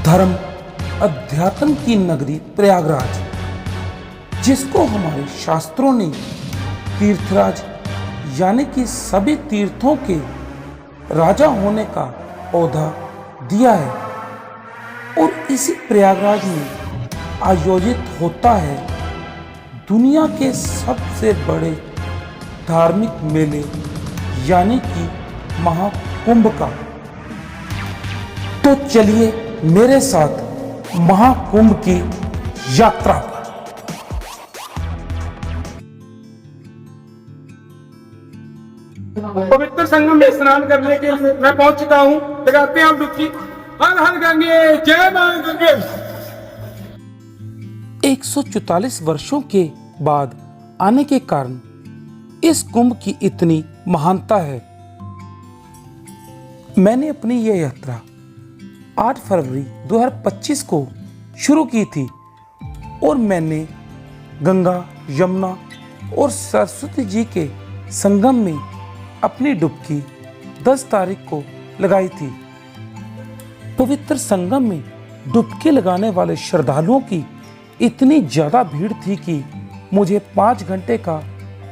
धर्म अध्यात्म की नगरी प्रयागराज, जिसको हमारे शास्त्रों ने तीर्थराज यानी कि सभी तीर्थों के राजा होने का ओहदा दिया है। और इसी प्रयागराज में आयोजित होता है दुनिया के सबसे बड़े धार्मिक मेले यानी कि महाकुंभ का। तो चलिए मेरे साथ महाकुंभ की यात्रा पर। पवित्र संगम में स्नान करने के लिए मैं पहुंच चुका हूं। लगाते हैं आप डुबकी। हर हर गंगे, जय मां गंगे। 144 वर्षों के बाद आने के कारण इस कुंभ की इतनी महानता है। मैंने अपनी यह यात्रा 8 फरवरी 2025 को शुरू की थी और मैंने गंगा, यमुना और सरस्वती जी के संगम में अपनी डुबकी 10 तारीख को लगाई थी। पवित्र संगम में डुबकी लगाने वाले श्रद्धालुओं की इतनी ज़्यादा भीड़ थी कि मुझे 5 घंटे का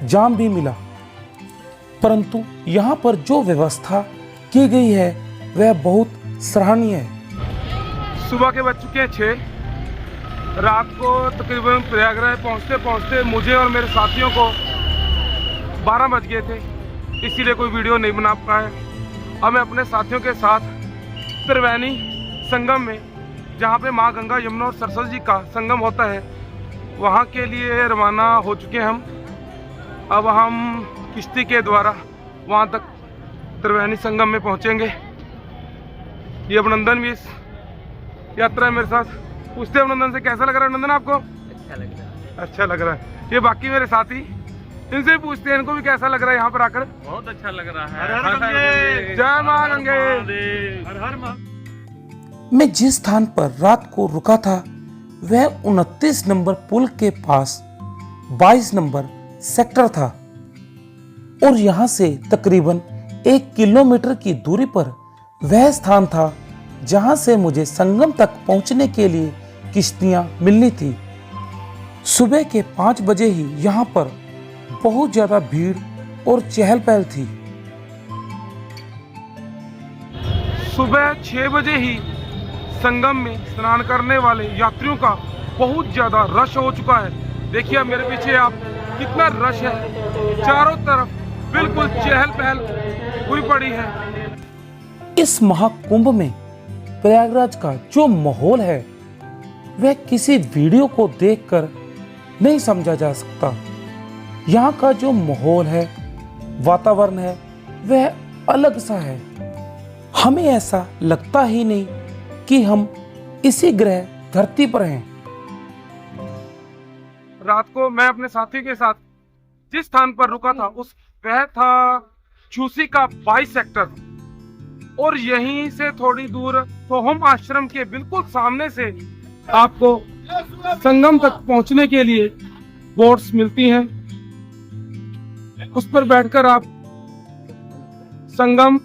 जाम भी मिला। परंतु यहाँ पर जो व्यवस्था की गई है वह बहुत सराहनीय है। सुबह के बज चुके हैं 6। रात को तकरीबन प्रयागराज पहुंचते पहुंचते मुझे और मेरे साथियों को 12 बज गए थे, इसीलिए कोई वीडियो नहीं बना पाए। अब मैं अपने साथियों के साथ त्रिवेणी संगम में, जहां पे मां गंगा, यमुना और सरस्वती जी का संगम होता है, वहां के लिए रवाना हो चुके हैं हम। अब हम किश्ती के द्वारा वहां तक त्रिवेणी संगम में पहुंचेंगे। ये अभिनंदन भी इस यात्रा है मेरे साथ। पूछते अभिनंदन से कैसा लग रहा है अभिनंदन आपको? अच्छा लग रहा है। ये बाकी मेरे साथी, इनसे भी पूछते हैं इनको भी कैसा लग रहा है यहाँ पर आकर। बहुत अच्छा लग रहा है। हर हर गंगे, जय मां गंगे, हर हर मां। मैं जिस स्थान पर रात को रुका था वह 29 नंबर पुल के पास 22 नंबर सेक्टर था और यहाँ से तकरीबन 1 किलोमीटर की दूरी पर वह स्थान था जहाँ से मुझे संगम तक पहुँचने के लिए किश्तियाँ मिलनी थी। सुबह के 5 बजे ही यहाँ पर बहुत ज्यादा भीड़ और चहल पहल थी। सुबह 6 बजे ही संगम में स्नान करने वाले यात्रियों का बहुत ज्यादा रश हो चुका है। देखिए अब मेरे पीछे आप कितना रश है, चारों तरफ बिल्कुल चहल पहल हुई पड़ी है। इस महाकुंभ में प्रयागराज का जो माहौल है वह किसी वीडियो को देखकर नहीं समझा जा सकता। यहाँ का जो माहौल है, वातावरण है, वह अलग सा है। हमें ऐसा लगता ही नहीं कि हम इसी ग्रह धरती पर हैं। रात को मैं अपने साथी के साथ जिस स्थान पर रुका था वह था चूसी का 22 सेक्टर और यहीं से थोड़ी दूर सोहम आश्रम के बिल्कुल सामने से आपको संगम तक पहुंचने के लिए बोट्स मिलती हैं। उस पर बैठकर आप संगम,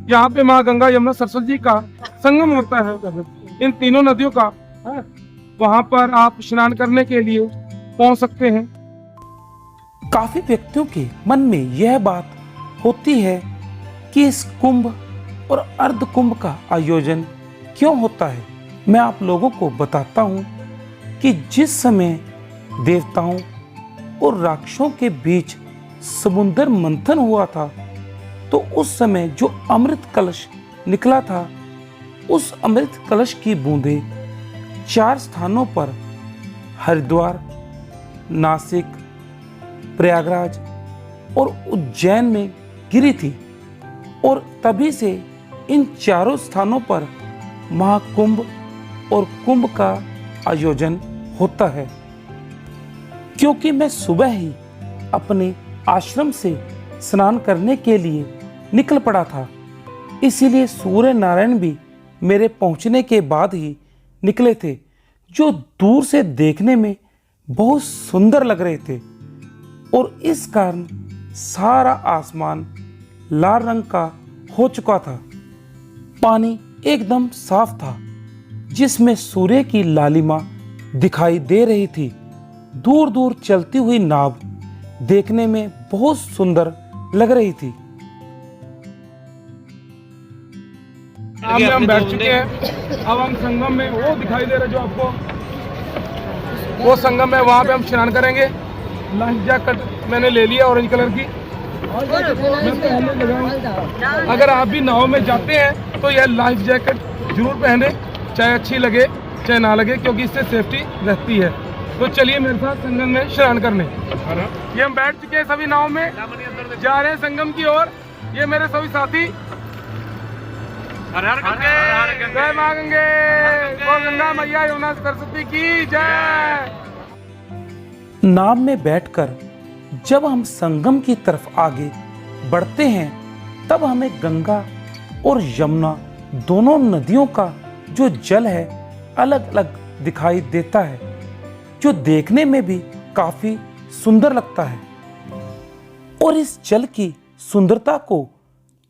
यहाँ पे माँ गंगा, यमुना, सरस्वती जी का संगम होता है इन तीनों नदियों का, वहां पर आप स्नान करने के लिए पहुंच सकते हैं। काफी व्यक्तियों के मन में यह बात होती है कि इस कुंभ और अर्ध कुंभ का आयोजन क्यों होता है। मैं आप लोगों को बताता हूं कि जिस समय देवताओं और राक्षसों के बीच समुद्र मंथन हुआ था तो उस समय जो अमृत कलश निकला था, उस अमृत कलश की बूंदें 4 स्थानों पर हरिद्वार, नासिक, प्रयागराज और उज्जैन में गिरी थी और तभी से इन चारों स्थानों पर महाकुंभ और कुंभ का आयोजन होता है। क्योंकि मैं सुबह ही अपने आश्रम से स्नान करने के लिए निकल पड़ा था, इसीलिए सूर्य नारायण भी मेरे पहुंचने के बाद ही निकले थे, जो दूर से देखने में बहुत सुंदर लग रहे थे। और इस कारण सारा आसमान लाल रंग का हो चुका था। पानी एकदम साफ था जिसमें सूर्य की लालिमा दिखाई दे रही थी। दूर दूर चलती हुई नाव देखने में बहुत सुंदर लग रही थी। नाव में हम बैठ चुके हैं। अब हम संगम में, वो दिखाई दे रहा है जो आपको, वो संगम है, वहाँ पे हम स्नान करेंगे। लाइफ जैकेट मैंने ले लिया ऑरेंज कलर की, मैं पहले लगाऊं। अगर आप भी नाव में जाते हैं तो यह लाइफ जैकेट जरूर पहने, चाहे अच्छी लगे चाहे ना लगे, क्योंकि इससे सेफ्टी रहती है। तो चलिए मेरे साथ संगम में स्नान करने। ये हम बैठ चुके हैं सभी नाव में, जा रहे हैं संगम की ओर। ये मेरे सभी साथी। जय मां गंगे, गौ गंगा मैया यमुना सरस्वती की जय। नाव में बैठकर जब हम संगम की तरफ आगे बढ़ते हैं, तब हमें गंगा और यमुना दोनों नदियों का जो जल है अलग अलग दिखाई देता है, जो देखने में भी काफी सुंदर लगता है। और इस जल की सुंदरता को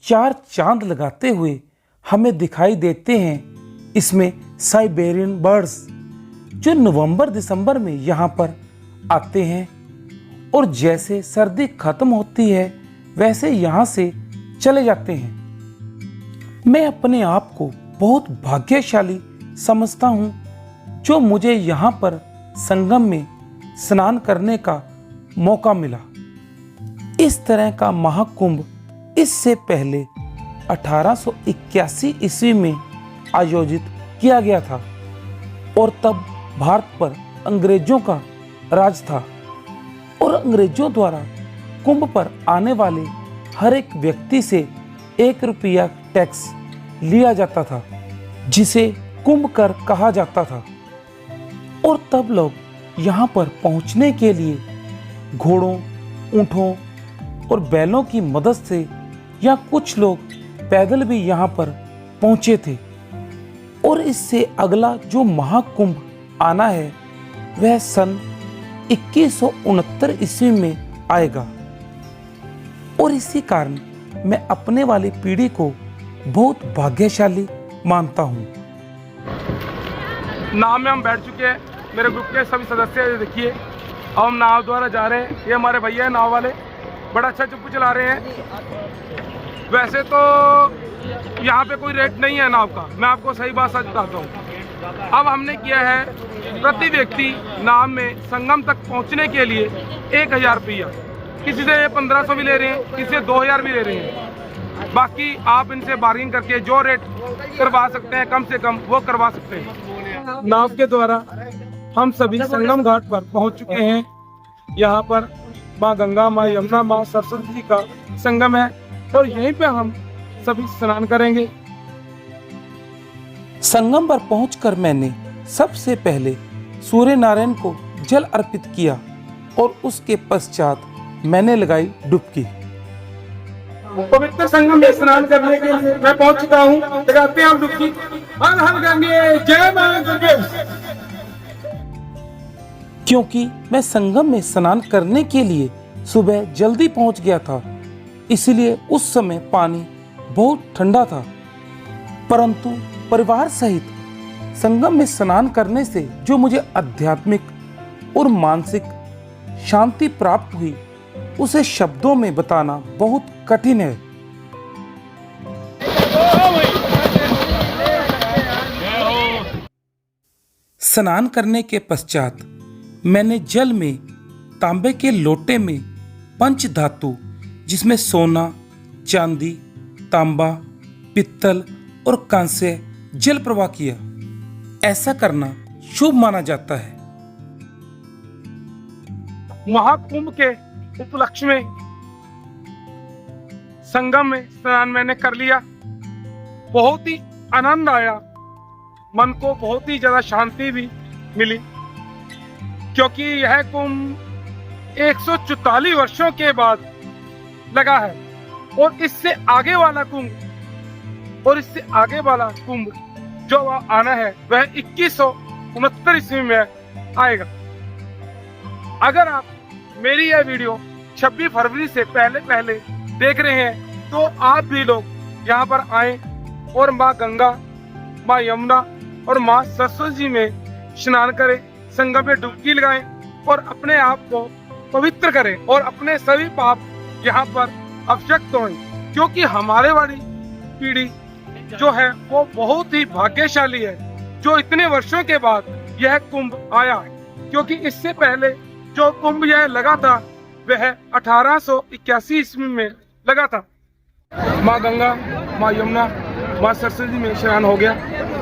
चार चांद लगाते हुए हमें दिखाई देते हैं इसमें साइबेरियन बर्ड्स, जो नवंबर दिसंबर में यहाँ पर आते हैं और जैसे सर्दी खत्म होती है वैसे यहाँ से चले जाते हैं। मैं अपने आप को बहुत भाग्यशाली समझता हूँ जो मुझे यहाँ पर संगम में स्नान करने का मौका मिला। इस तरह का महाकुंभ इससे पहले 1881 ईस्वी में आयोजित किया गया था और तब भारत पर अंग्रेजों का राज था और अंग्रेजों द्वारा कुंभ पर आने वाले हर एक व्यक्ति से 1 रुपया टैक्स लिया जाता था, जिसे कुंभ कर कहा जाता था। और तब लोग यहाँ पर पहुँचने के लिए घोड़ों, ऊँटों और बैलों की मदद से या कुछ लोग पैदल भी यहाँ पर पहुँचे थे। और इससे अगला जो महाकुंभ आना है वह सन 2169 ईस्वी में आएगा। और इसी कारण मैं अपने वाली पीढ़ी को बहुत भाग्यशाली मानता हूँ। नाव में हम बैठ चुके हैं, मेरे ग्रुप के सभी सदस्य देखिए। अब हम नाव द्वारा जा रहे हैं। ये हमारे भैया हैं नाव वाले, बड़ा अच्छा चुप्पू चला रहे हैं। वैसे तो यहाँ पे कोई रेट नहीं है नाव का, मैं आपको सही बात सच बताता हूँ। अब हमने किया है प्रति व्यक्ति नाव में संगम तक पहुँचने के लिए 1000 रुपया। किसी से 1500 भी ले रहे हैं, किसी से 2000 भी ले रहे हैं। बाकी आप इनसे बार्गिंग करके जो रेट करवा सकते हैं कम से कम वो करवा सकते हैं। नाव के द्वारा हम सभी संगम घाट पर पहुंच चुके हैं। यहाँ पर माँ गंगा, माँ यमुना, माँ सरस्वती जी का संगम है और यहीं पे हम सभी स्नान करेंगे। संगम पर पहुंचकर मैंने सबसे पहले सूर्य नारायण को जल अर्पित किया और उसके पश्चात मैंने लगाई डुबकी। पवित्र संगम में स्नान करने के लिए मैं पहुंच चुका हूँ। लगाते हैं हम डुबकी। हर हर गंगे, जय मां गंगे। क्योंकि मैं संगम में स्नान करने के लिए सुबह जल्दी पहुंच गया था, इसलिए उस समय पानी बहुत ठंडा था। परंतु परिवार सहित संगम में स्नान करने से जो मुझे आध्यात्मिक और मानसिक शांति प्राप्त हुई, उसे शब्दों में बताना बहुत कठिन है। स्नान करने के पश्चात मैंने जल में तांबे के लोटे में पंच धातु, जिसमें सोना, चांदी, तांबा, पित्तल और कांस्य जल प्रवाह किया। ऐसा करना शुभ माना जाता है। महाकुंभ के उपलक्ष्य में संगम में स्नान मैंने कर लिया। बहुत ही आनंद आया, मन को बहुत ही ज्यादा शांति भी मिली, क्योंकि यह कुंभ 144 वर्षों के बाद लगा है। और इससे आगे वाला कुंभ जो आना है वह 2169 ईस्वी में आएगा। अगर आप मेरी यह वीडियो 26 फरवरी से पहले देख रहे हैं तो आप भी लोग यहाँ पर आएं और माँ गंगा, माँ यमुना और माँ सरस्वती जी में स्नान करें, संगम में डुबकी लगाएं और अपने आप को पवित्र करें और अपने सभी पाप यहाँ पर अवशक्त हों, क्योंकि हमारे वाली पीढ़ी जो है वो बहुत ही भाग्यशाली है जो इतने वर्षों के बाद यह कुंभ आया है, क्योंकि इससे पहले जो कुंभ यह लगा था वह 1881 ईस्वी में लगा था। माँ गंगा, माँ यमुना, माँ सरस्वती में स्नान हो गया।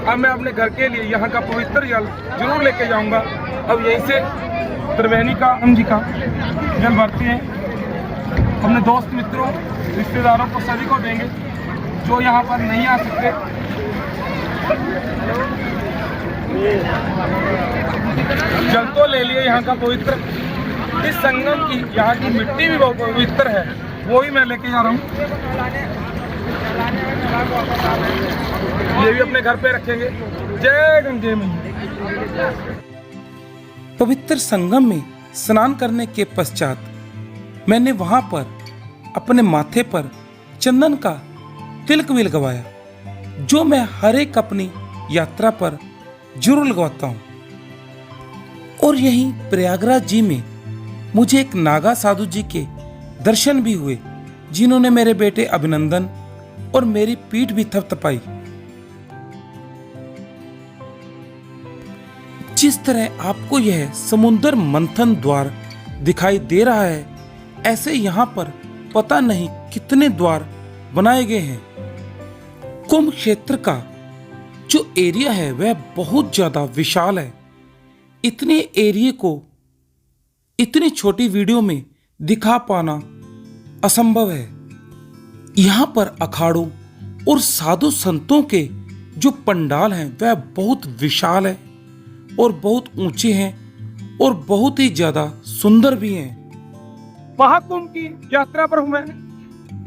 अब मैं अपने घर के लिए यहाँ का पवित्र जल जरूर लेके जाऊंगा। अब यहीं से त्रिवेणी का हम जी का जल भरते हैं, अपने दोस्त मित्रों रिश्तेदारों को सभी को देंगे जो यहाँ पर नहीं आ सकते। जल तो ले लिए यहाँ का पवित्र, इस संगम की यहाँ की मिट्टी भी बहुत पवित्र है, वो ही मैं लेके जा रहा हूँ। ये भी अपने घर पे रखेंगे। जय गंगे मैया। पवित्र संगम में स्नान करने के पश्चात मैंने वहां पर अपने माथे पर चंदन का तिलक भी लगवाया, जो मैं हर एक अपनी यात्रा पर जरूर लगवाता हूँ। और यहीं प्रयागराज जी में मुझे एक नागा साधु जी के दर्शन भी हुए, जिन्होंने मेरे बेटे अभिनंदन और मेरी पीठ भी थपथपाई। जिस तरह आपको यह समुद्र मंथन द्वार दिखाई दे रहा है, ऐसे यहाँ पर पता नहीं कितने द्वार बनाए गए हैं। कुंभ क्षेत्र का जो एरिया है वह बहुत ज्यादा विशाल है। इतने एरिया को इतनी छोटी वीडियो में दिखा पाना असंभव है। यहाँ पर अखाड़ों और साधु संतों के जो पंडाल हैं वह बहुत विशाल है और बहुत ऊंचे हैं और बहुत ही ज्यादा सुंदर भी हैं। महाकुंभ की यात्रा पर हूँ मैं।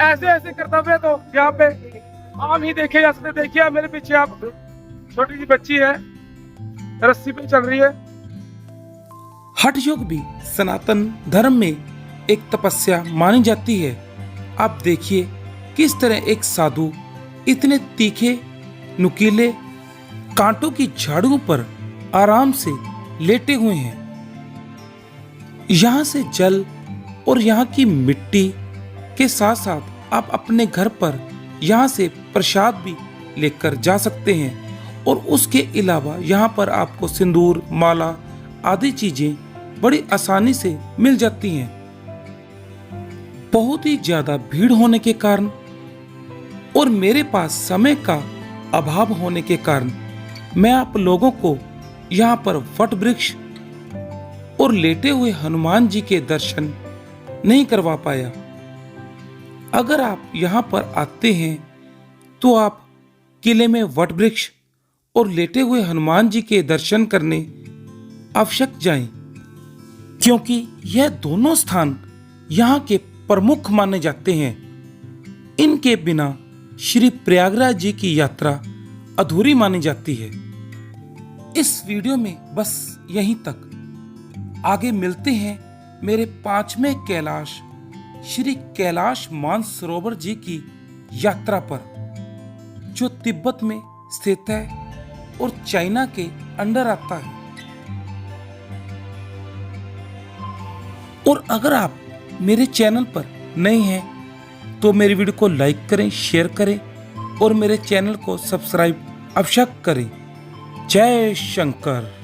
ऐसे ऐसे कर्तव्य तो यहाँ पे आम ही देखे जा सकते। देखिए आप मेरे पीछे, आप छोटी सी बच्ची है, रस्सी पे चल रही है। हठ योग भी सनातन धर्म में एक तपस्या मानी जाती है। आप देखिए किस तरह एक साधु इतने तीखे नुकीले कांटों की झाड़ियों पर आराम से लेटे हुए हैं। यहाँ से जल और यहाँ की मिट्टी के साथ साथ आप अपने घर पर यहाँ से प्रसाद भी लेकर जा सकते हैं। और उसके अलावा यहाँ पर आपको सिंदूर, माला आदि चीजें बड़ी आसानी से मिल जाती हैं। बहुत ही ज्यादा भीड़ होने के कारण और मेरे पास समय का अभाव होने के कारण मैं आप लोगों को यहाँ पर वट वृक्ष और लेटे हुए हनुमान जी के दर्शन नहीं करवा पाया। अगर आप यहाँ पर आते हैं तो आप किले में वट वृक्ष और लेटे हुए हनुमान जी के दर्शन करने अवश्य जाएं, क्योंकि यह दोनों स्थान यहाँ के प्रमुख माने जाते हैं। इनके बिना श्री प्रयागराज जी की यात्रा अधूरी मानी जाती है। इस वीडियो में बस यहीं तक। आगे मिलते हैं मेरे 5वें कैलाश श्री कैलाश मानसरोवर जी की यात्रा पर, जो तिब्बत में स्थित है और चाइना के अंडर आता है। और अगर आप मेरे चैनल पर नए हैं तो मेरी वीडियो को लाइक करें, शेयर करें और मेरे चैनल को सब्सक्राइब अवश्य करें। जय शंकर।